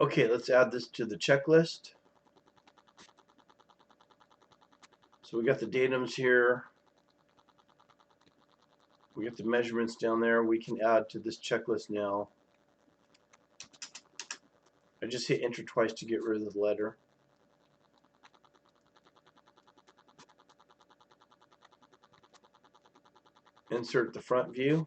Okay, let's add this to the checklist. So we got the datums here. We got the measurements down there. We can add to this checklist now. I just hit enter twice to get rid of the letter. Insert the front view.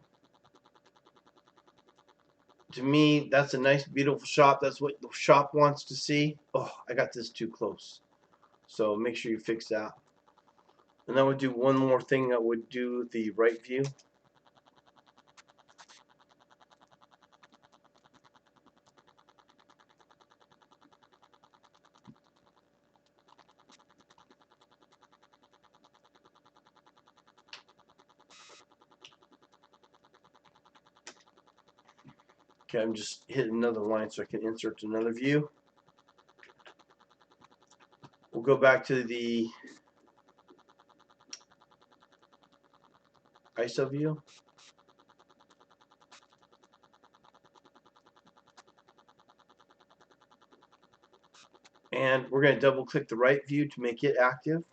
To me, that's a nice, beautiful shop. That's what the shop wants to see. Oh, I got this too close. So make sure you fix that. And then we'll do one more thing that would do the right view. Okay, I'm just hitting another line so I can insert another view. We'll go back to the ISO view. And we're going to double click the right view to make it active.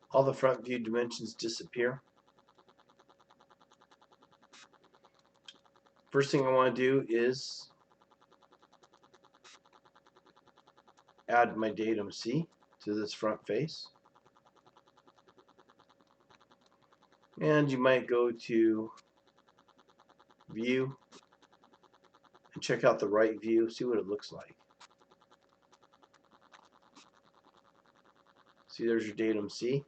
All the front view dimensions disappear. First thing I want to do is add my datum C to this front face. And you might go to view and check out the right view, see what it looks like. See, there's your datum C.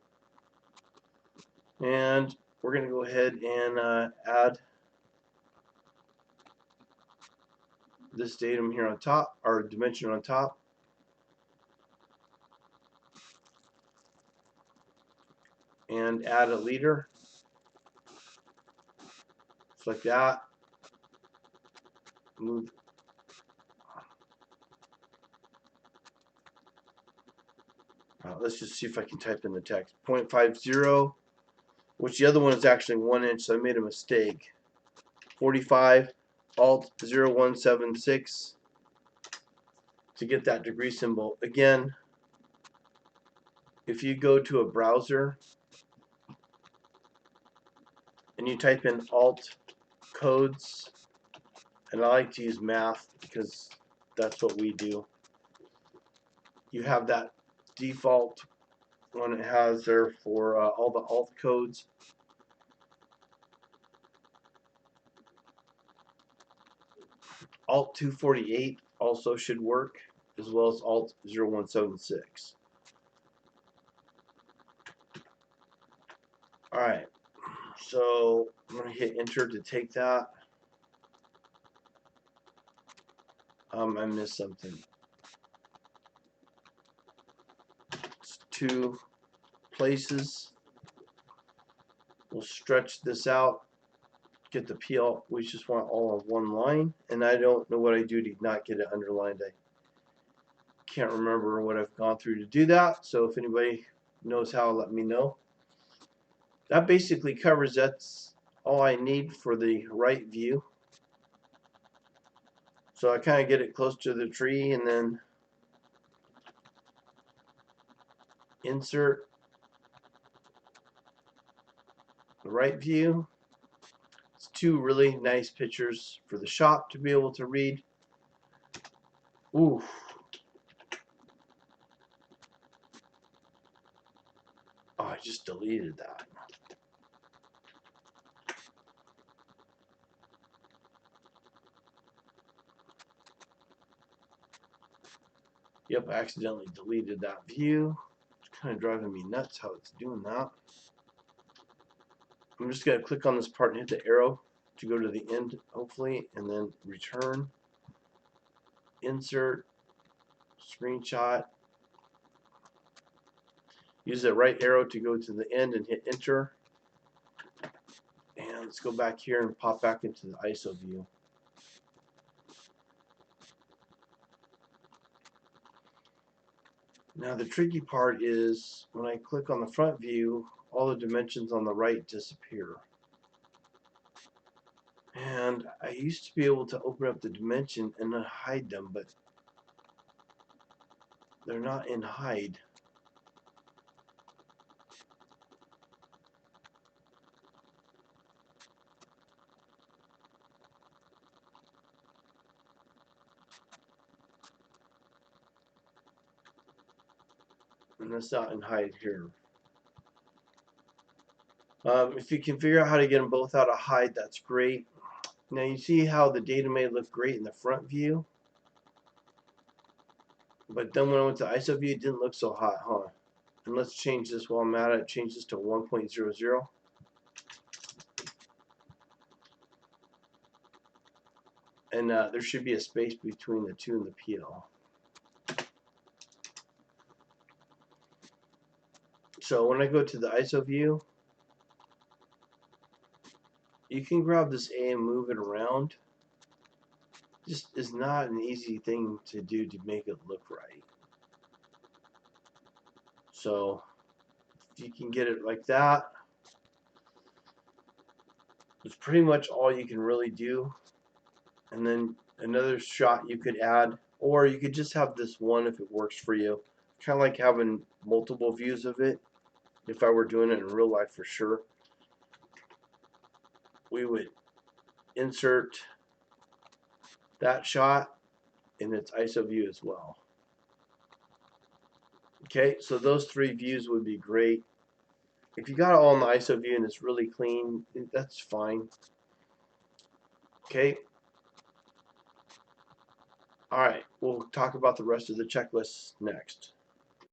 And we're going to go ahead and add this datum here on top, or dimension on top. And add a leader. Just like that. Move. Let's just see if I can type in the text. 0.50, which the other one is actually 1 inch, so I made a mistake. 45, Alt 0176 to get that degree symbol. Again, if you go to a browser and you type in Alt codes, and I like to use math because that's what we do, you have that default one it has there for all the alt codes. Alt 248 also should work, as well as Alt 0176. Alright, so I'm going to hit enter to take that. I missed something. It's 2 places. We'll stretch this out, get the PL. We just want all of one line, and I don't know what I do to not get it underlined. I can't remember what I've gone through to do that, so if anybody knows how, let me know. That basically covers, that's all I need for the right view. So I kind of get it close to the tree and then insert the right view. It's 2 really nice pictures for the shop to be able to read. Ooh. Oh, I just deleted that. Yep, I accidentally deleted that view. It's kind of driving me nuts how it's doing that. I'm just going to click on this part and hit the arrow to go to the end, hopefully, and then return, insert, screenshot. Use the right arrow to go to the end and hit enter. And let's go back here and pop back into the ISO view. Now the tricky part is when I click on the front view, all the dimensions on the right disappear. And I used to be able to open up the dimension and then hide them, but they're not in hide. And that's not in hide here. If you can figure out how to get them both out of hide, that's great. Now you see how the data may look great in the front view, but then when I went to ISO view, it didn't look so hot, huh? And let's change this while I'm at it. Change this to 1.00. And there should be a space between the 2 and the PL. So when I go to the ISO view, you can grab this A and move it around. Just is not an easy thing to do to make it look right. So if you can get it like that, it's pretty much all you can really do. And then another shot you could add, or you could just have this one if it works for you. Kind of like having multiple views of it. If I were doing it in real life, for sure, we would insert that shot in its ISO view as well. Okay, so those 3 views would be great. If you got it all in the ISO view and it's really clean, that's fine. Okay. All right, we'll talk about the rest of the checklist next.